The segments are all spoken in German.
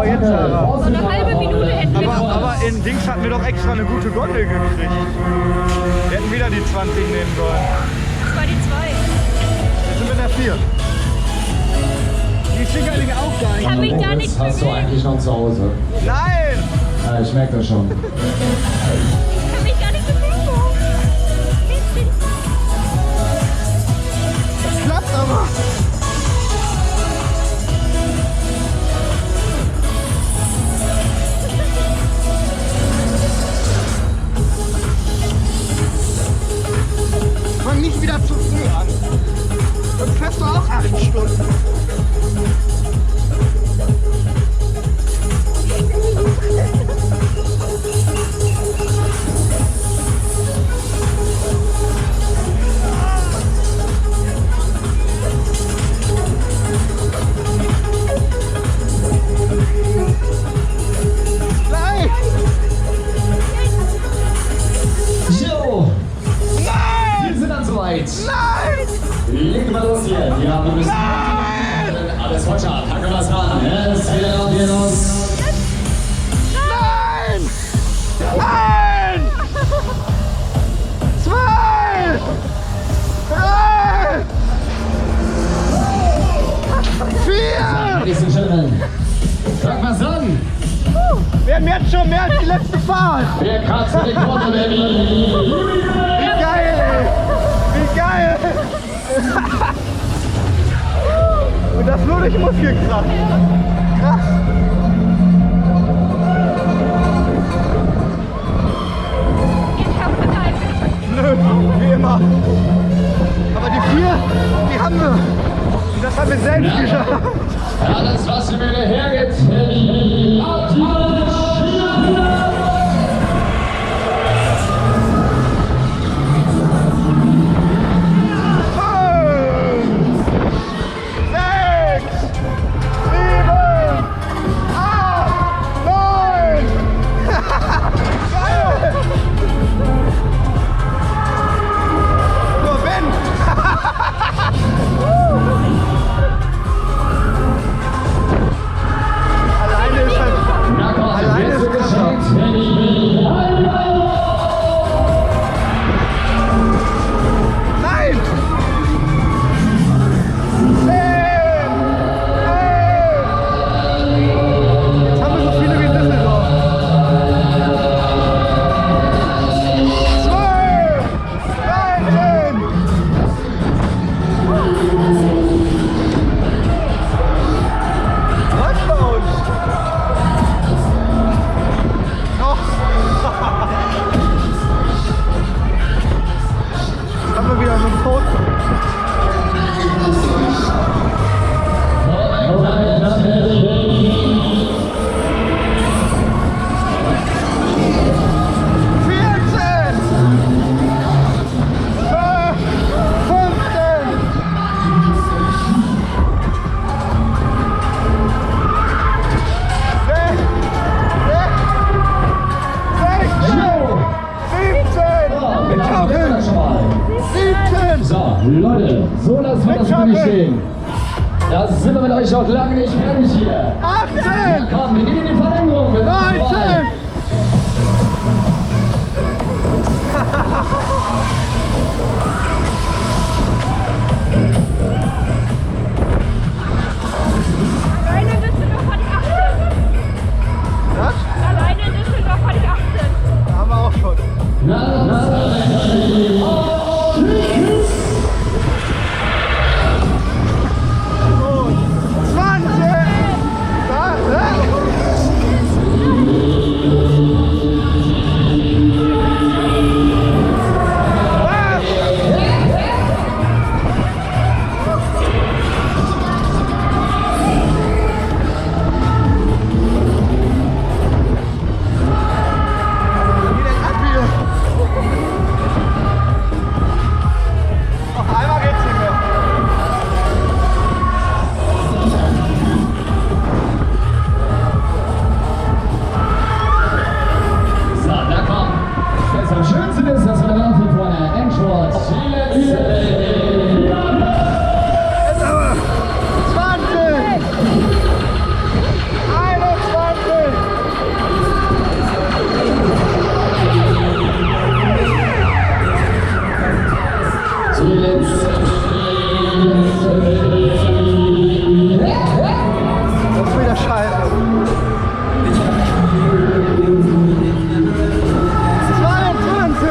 Oh, jetzt aber. So eine halbe Minute hätten wir noch. Aber in Dings hatten wir doch extra eine gute Gondel gekriegt. Wir hätten wieder die 20 nehmen sollen. Das war die 2. Jetzt sind wir in der 4. Die Stickerlinge auch da. Ich hab mich gar nicht Das hast du eigentlich noch zu Hause. Nein! Ja, ich merke das schon. Ich hab mich gar nicht bewegt. Das klappt aber. Fang nicht wieder zu früh an. Sonst fährst du auch 8 Stunden. Nein! Legen wir los hier. Ja, wir müssen. Nein! Alles Feuer. Packen wir es ran. Es geht los. Nein! 1! 2! 3! 4! Ladies and Gentlemen, sag was an. Wir haben jetzt schon mehr als die letzte Fahrt. Wir kratzen den Korn, Baby. Wie geil, ey! Wie geil! Und das nur durch Muskelkraft. Krass. Nö, wie immer. Aber die 4, die haben wir. Und das haben wir selbst geschafft. Alles, was mir hergeht, Leute, so lassen wir das nicht stehen. Da sind wir mit euch auch lange nicht fertig hier. 18! Komm, wir gehen in die Verlängerung. 19! Alleine in Düsseldorf hatte ich 18. Was? Alleine in Düsseldorf hatte ich 18. Da haben wir auch schon. Zuletzt. Das ist wieder scheiße. 22.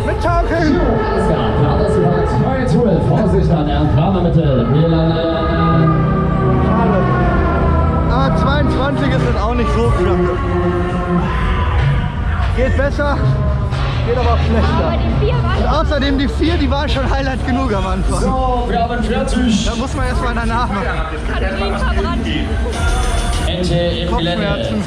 Mittanken! Alles klar, Partner soweit. Neue Tour. Vorsicht an der Fahrermittel. Hier lange. Schade. Aber 22 ist dann auch nicht so kacke. Geht besser, geht aber auch Aber schlechter. die 4 war Und außerdem die 4, die war schon Highlight genug am Anfang. So, wir haben fertig. Da muss man erstmal danach machen. Kalorien verbrannt. Ente im Gelände. Kopfschmerzen.